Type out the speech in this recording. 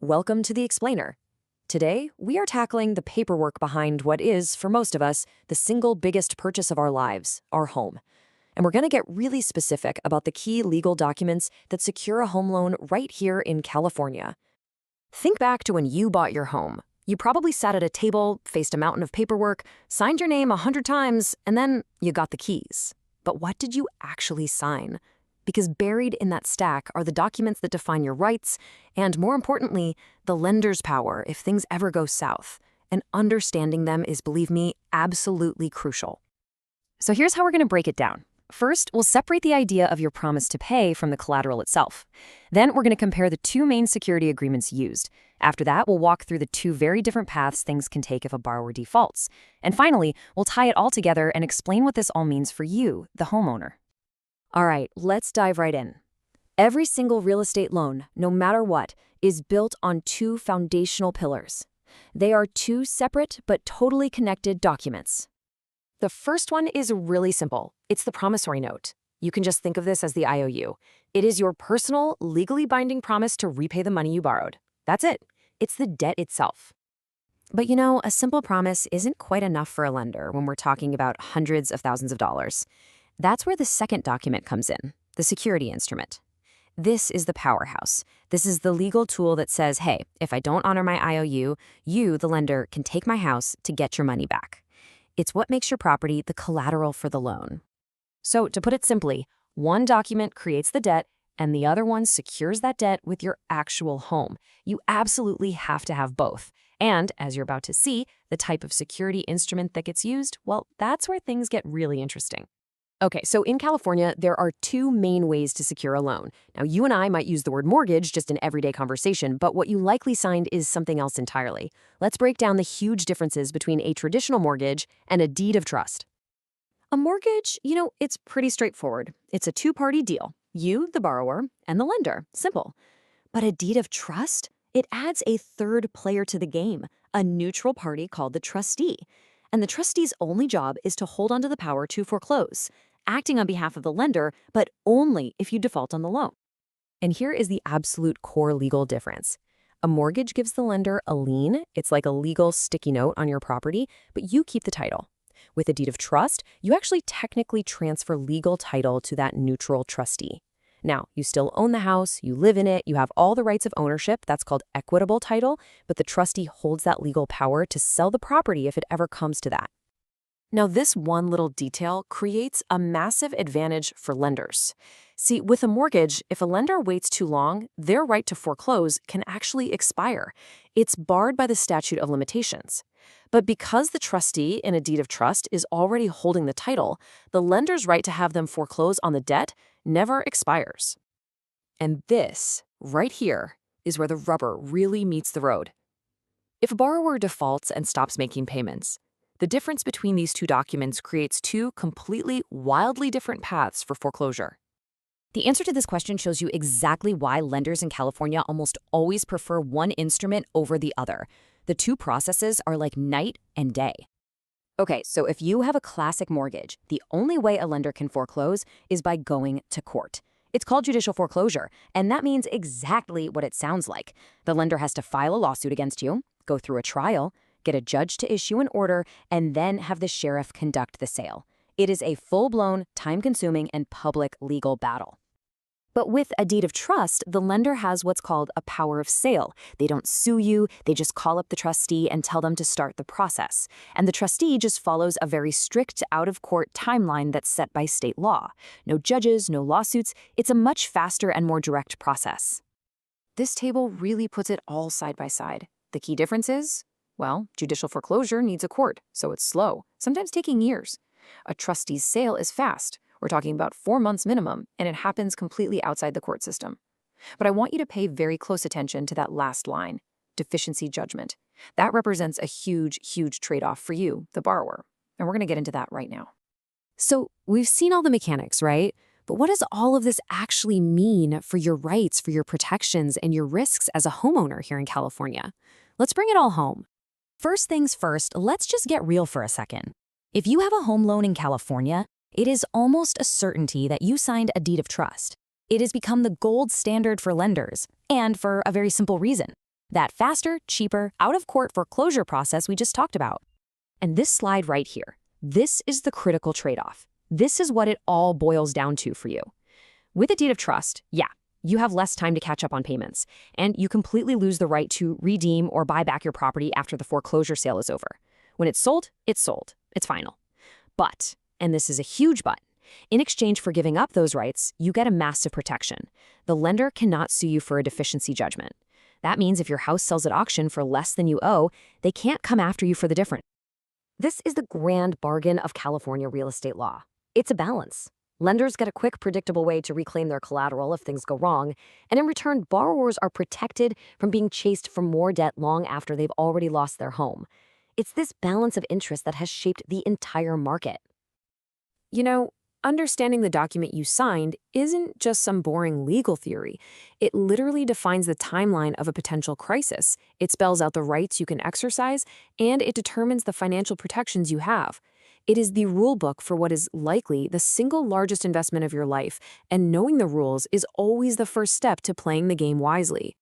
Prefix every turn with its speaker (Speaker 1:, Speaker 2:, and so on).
Speaker 1: Welcome to The Explainer. Today, we are tackling the paperwork behind what is, for most of us, the single biggest purchase of our lives, our home. And we're going to get really specific about the key legal documents that secure a home loan right here in California. Think back to when you bought your home. You probably sat at a table, faced a mountain of paperwork, signed your name 100 times, and then you got the keys. But what did you actually sign? Because buried in that stack are the documents that define your rights and, more importantly, the lender's power if things ever go south. And understanding them is, believe me, absolutely crucial. So here's how we're going to break it down. First, we'll separate the idea of your promise to pay from the collateral itself. Then we're going to compare the two main security agreements used. After that, we'll walk through the two very different paths things can take if a borrower defaults. And finally, we'll tie it all together and explain what this all means for you, the homeowner. All right, let's dive right in. Every single real estate loan, no matter what, is built on two foundational pillars. They are two separate but totally connected documents. The first one is really simple. It's the promissory note. You can just think of this as the IOU. It is your personal, legally binding promise to repay the money you borrowed. That's it. It's the debt itself. But a simple promise isn't quite enough for a lender when we're talking about hundreds of thousands of dollars. That's where the second document comes in, the security instrument. This is the powerhouse. This is the legal tool that says, hey, if I don't honor my IOU, you, the lender, can take my house to get your money back. It's what makes your property the collateral for the loan. So, to put it simply, one document creates the debt, and the other one secures that debt with your actual home. You absolutely have to have both. And, as you're about to see, the type of security instrument that gets used, well, that's where things get really interesting. Okay, so in California, there are two main ways to secure a loan. Now, you and I might use the word mortgage just in everyday conversation, but what you likely signed is something else entirely. Let's break down the huge differences between a traditional mortgage and a deed of trust. A mortgage, it's pretty straightforward. It's a two-party deal. You, the borrower, and the lender. Simple. But a deed of trust? It adds a third player to the game, a neutral party called the trustee. And the trustee's only job is to hold onto the power to foreclose, acting on behalf of the lender, but only if you default on the loan. And here is the absolute core legal difference. A mortgage gives the lender a lien. It's like a legal sticky note on your property, but you keep the title. With a deed of trust, you actually technically transfer legal title to that neutral trustee. Now, you still own the house, you live in it, you have all the rights of ownership, that's called equitable title, but the trustee holds that legal power to sell the property if it ever comes to that. Now, this one little detail creates a massive advantage for lenders. See, with a mortgage, if a lender waits too long, their right to foreclose can actually expire. It's barred by the statute of limitations. But because the trustee in a deed of trust is already holding the title, the lender's right to have them foreclose on the debt never expires. And this, right here, is where the rubber really meets the road. If a borrower defaults and stops making payments, the difference between these two documents creates two completely, wildly different paths for foreclosure. The answer to this question shows you exactly why lenders in California almost always prefer one instrument over the other. The two processes are like night and day. Okay, so if you have a classic mortgage, the only way a lender can foreclose is by going to court. It's called judicial foreclosure, and that means exactly what it sounds like. The lender has to file a lawsuit against you, go through a trial, get a judge to issue an order, and then have the sheriff conduct the sale. It is a full-blown, time-consuming, and public legal battle. But with a deed of trust, the lender has what's called a power of sale. They don't sue you, they just call up the trustee and tell them to start the process. And the trustee just follows a very strict out-of-court timeline that's set by state law. No judges, no lawsuits. It's a much faster and more direct process. This table really puts it all side by side. The key difference is, well, judicial foreclosure needs a court, so it's slow, sometimes taking years. A trustee's sale is fast. We're talking about 4 months minimum, and it happens completely outside the court system. But I want you to pay very close attention to that last line, deficiency judgment. That represents a huge, huge trade-off for you, the borrower. And we're going to get into that right now. So we've seen all the mechanics, right? But what does all of this actually mean for your rights, for your protections, and your risks as a homeowner here in California? Let's bring it all home. First things first, let's just get real for a second. If you have a home loan in California, it is almost a certainty that you signed a deed of trust. It has become the gold standard for lenders, and for a very simple reason. That faster, cheaper, out-of-court foreclosure process we just talked about. And this slide right here, this is the critical trade-off. This is what it all boils down to for you. With a deed of trust, yeah, you have less time to catch up on payments, and you completely lose the right to redeem or buy back your property after the foreclosure sale is over. When it's sold, it's sold. It's final. But, and this is a huge but, in exchange for giving up those rights, you get a massive protection. The lender cannot sue you for a deficiency judgment. That means if your house sells at auction for less than you owe, they can't come after you for the difference. This is the grand bargain of California real estate law. It's a balance. Lenders get a quick, predictable way to reclaim their collateral if things go wrong, and in return, borrowers are protected from being chased for more debt long after they've already lost their home. It's this balance of interest that has shaped the entire market. You know, understanding the document you signed isn't just some boring legal theory. It literally defines the timeline of a potential crisis. It spells out the rights you can exercise, and it determines the financial protections you have. It is the rule book for what is likely the single largest investment of your life, and knowing the rules is always the first step to playing the game wisely.